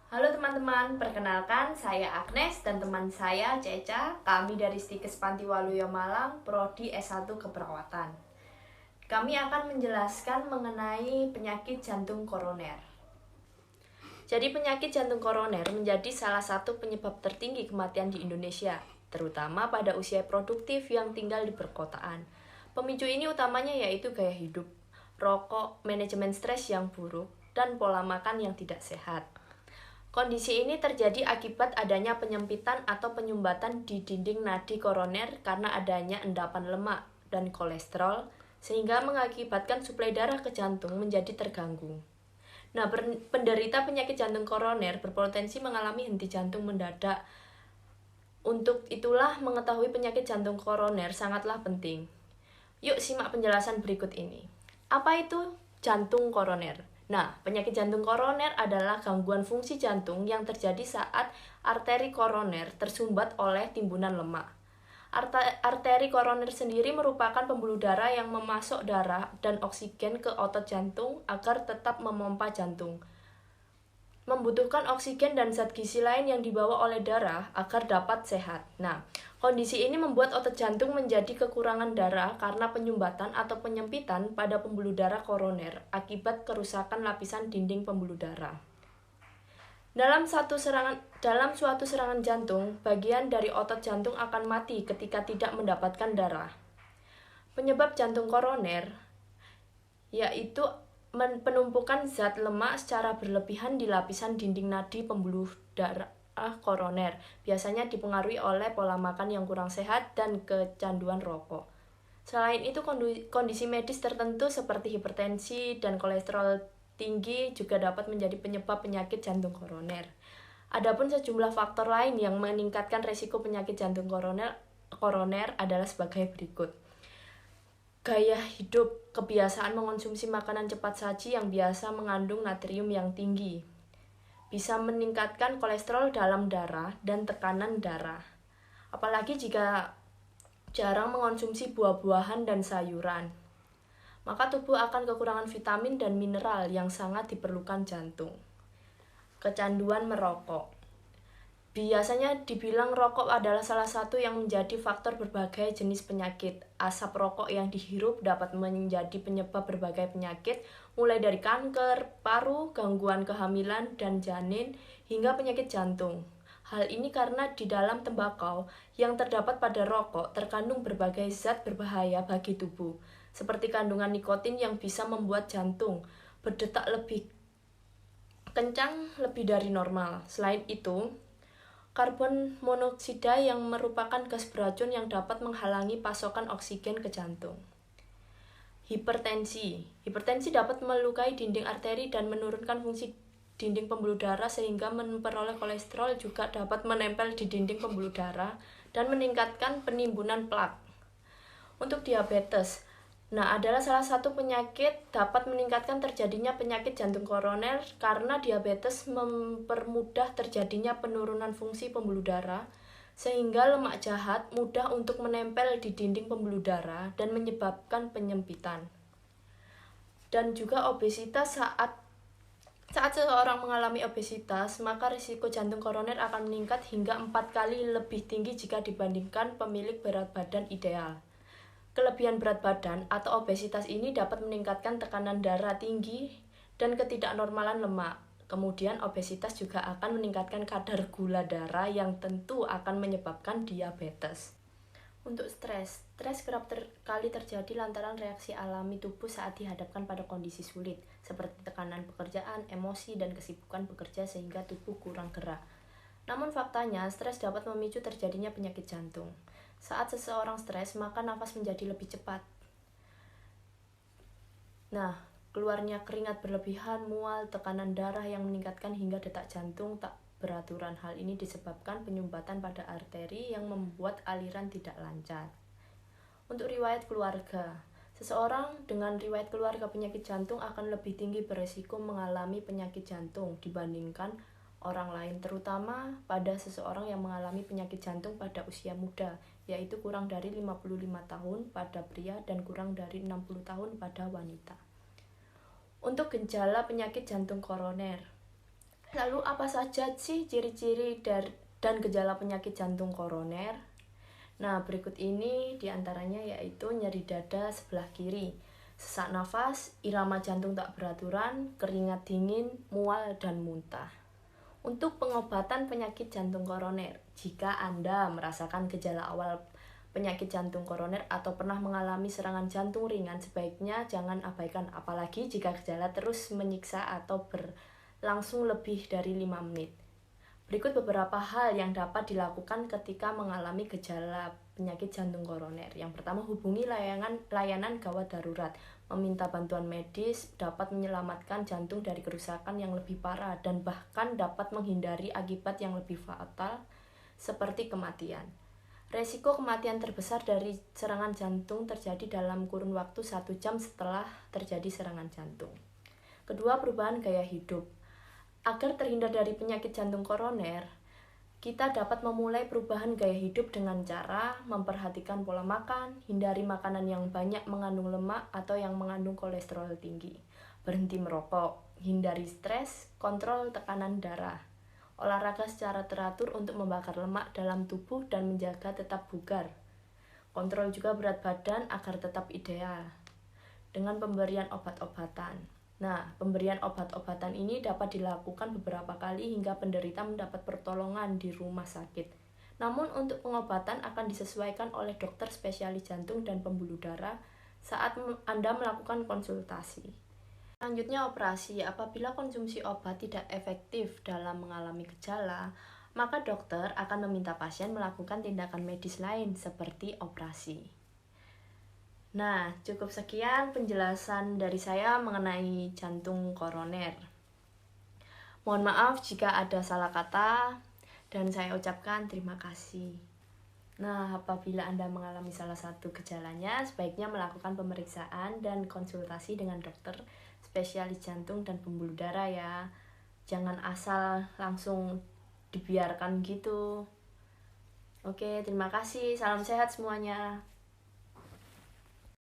Halo teman-teman, perkenalkan saya Agnes dan teman saya Ceca. Kami dari Stikes Pantiwaluyo Malang, Prodi S1 Keperawatan. Kami akan menjelaskan mengenai penyakit jantung koroner. Jadi penyakit jantung koroner menjadi salah satu penyebab tertinggi kematian di Indonesia, terutama pada usia produktif yang tinggal di perkotaan. Pemicu ini utamanya yaitu gaya hidup, rokok, manajemen stres yang buruk, dan pola makan yang tidak sehat. Kondisi ini terjadi akibat adanya penyempitan atau penyumbatan di dinding nadi koroner karena adanya endapan lemak dan kolesterol, sehingga mengakibatkan suplai darah ke jantung menjadi terganggu. Nah, penderita penyakit jantung koroner berpotensi mengalami henti jantung mendadak. Untuk itulah mengetahui penyakit jantung koroner sangatlah penting. Yuk simak penjelasan berikut ini. Apa itu jantung koroner? Nah, penyakit jantung koroner adalah gangguan fungsi jantung yang terjadi saat arteri koroner tersumbat oleh timbunan lemak. Arteri koroner sendiri merupakan pembuluh darah yang memasok darah dan oksigen ke otot jantung agar tetap memompa jantung. Membutuhkan oksigen dan zat gizi lain yang dibawa oleh darah agar dapat sehat. Nah, kondisi ini membuat otot jantung menjadi kekurangan darah karena penyumbatan atau penyempitan pada pembuluh darah koroner akibat kerusakan lapisan dinding pembuluh darah. Dalam suatu serangan jantung, bagian dari otot jantung akan mati ketika tidak mendapatkan darah. Penyebab jantung koroner yaitu penumpukan zat lemak secara berlebihan di lapisan dinding nadi pembuluh darah koroner, biasanya dipengaruhi oleh pola makan yang kurang sehat dan kecanduan rokok. Selain itu, kondisi medis tertentu seperti hipertensi dan kolesterol tinggi juga dapat menjadi penyebab penyakit jantung koroner. Adapun sejumlah faktor lain yang meningkatkan risiko penyakit jantung koroner adalah sebagai berikut. Gaya hidup, kebiasaan mengonsumsi makanan cepat saji yang biasa mengandung natrium yang tinggi, bisa meningkatkan kolesterol dalam darah dan tekanan darah. Apalagi jika jarang mengonsumsi buah-buahan dan sayuran, maka tubuh akan kekurangan vitamin dan mineral yang sangat diperlukan jantung. Kecanduan merokok. Biasanya dibilang rokok adalah salah satu yang menjadi faktor berbagai jenis penyakit. Asap rokok yang dihirup dapat menjadi penyebab berbagai penyakit, mulai dari kanker, paru, gangguan kehamilan dan janin, hingga penyakit jantung. Hal ini karena di dalam tembakau yang terdapat pada rokok terkandung berbagai zat berbahaya bagi tubuh, seperti kandungan nikotin yang bisa membuat jantung berdetak lebih kencang lebih dari normal. Selain itu, karbon monoksida yang merupakan gas beracun yang dapat menghalangi pasokan oksigen ke jantung. Hipertensi. Hipertensi dapat melukai dinding arteri dan menurunkan fungsi dinding pembuluh darah sehingga memperoleh kolesterol juga dapat menempel di dinding pembuluh darah dan meningkatkan penimbunan plak. Untuk diabetes, adalah salah satu penyakit dapat meningkatkan terjadinya penyakit jantung koroner karena diabetes mempermudah terjadinya penurunan fungsi pembuluh darah sehingga lemak jahat mudah untuk menempel di dinding pembuluh darah dan menyebabkan penyempitan. Dan juga obesitas saat seseorang mengalami obesitas, maka risiko jantung koroner akan meningkat hingga 4 kali lebih tinggi jika dibandingkan pemilik berat badan ideal. Kelebihan berat badan atau obesitas ini dapat meningkatkan tekanan darah tinggi dan ketidaknormalan lemak. Kemudian obesitas juga akan meningkatkan kadar gula darah yang tentu akan menyebabkan diabetes. Untuk stres kerap kali terjadi lantaran reaksi alami tubuh saat dihadapkan pada kondisi sulit, seperti tekanan pekerjaan, emosi, dan kesibukan bekerja sehingga tubuh kurang gerak. Namun faktanya, stres dapat memicu terjadinya penyakit jantung. Saat seseorang stres, maka nafas menjadi lebih cepat. Keluarnya keringat berlebihan, mual, tekanan darah yang meningkatkan hingga detak jantung tak beraturan. Hal ini disebabkan penyumbatan pada arteri yang membuat aliran tidak lancar. Untuk riwayat keluarga, seseorang dengan riwayat keluarga penyakit jantung akan lebih tinggi beresiko mengalami penyakit jantung dibandingkan orang lain, terutama pada seseorang yang mengalami penyakit jantung pada usia muda, yaitu kurang dari 55 tahun pada pria dan kurang dari 60 tahun pada wanita. Untuk gejala penyakit jantung koroner, Lalu apa saja sih ciri-ciri dan gejala penyakit jantung koroner? Nah, berikut ini diantaranya yaitu nyeri dada sebelah kiri, sesak nafas, irama jantung tak beraturan, keringat dingin, mual, dan muntah. Untuk pengobatan penyakit jantung koroner, jika Anda merasakan gejala awal penyakit jantung koroner atau pernah mengalami serangan jantung ringan, sebaiknya jangan abaikan, apalagi jika gejala terus menyiksa atau berlangsung lebih dari 5 menit. Berikut beberapa hal yang dapat dilakukan ketika mengalami gejala penyakit jantung koroner. Yang pertama, hubungi layanan gawat darurat. Meminta bantuan medis dapat menyelamatkan jantung dari kerusakan yang lebih parah dan bahkan dapat menghindari akibat yang lebih fatal seperti kematian. Resiko kematian terbesar dari serangan jantung terjadi dalam kurun waktu 1 jam setelah terjadi serangan jantung. Kedua, perubahan gaya hidup. Agar terhindar dari penyakit jantung koroner, kita dapat memulai perubahan gaya hidup dengan cara memperhatikan pola makan, hindari makanan yang banyak mengandung lemak atau yang mengandung kolesterol tinggi, berhenti merokok, hindari stres, kontrol tekanan darah, olahraga secara teratur untuk membakar lemak dalam tubuh dan menjaga tetap bugar, kontrol juga berat badan agar tetap ideal, dengan pemberian obat-obatan. Nah, pemberian obat-obatan ini dapat dilakukan beberapa kali hingga penderita mendapat pertolongan di rumah sakit. Namun untuk pengobatan akan disesuaikan oleh dokter spesialis jantung dan pembuluh darah saat Anda melakukan konsultasi. Selanjutnya, operasi. Apabila konsumsi obat tidak efektif dalam mengalami gejala, maka dokter akan meminta pasien melakukan tindakan medis lain seperti operasi. Nah, cukup sekian penjelasan dari saya mengenai jantung koroner. Mohon maaf jika ada salah kata dan saya ucapkan terima kasih. Nah, apabila Anda mengalami salah satu gejalanya, sebaiknya melakukan pemeriksaan dan konsultasi dengan dokter spesialis jantung dan pembuluh darah ya. Jangan asal langsung dibiarkan gitu. Oke, terima kasih. Salam sehat semuanya.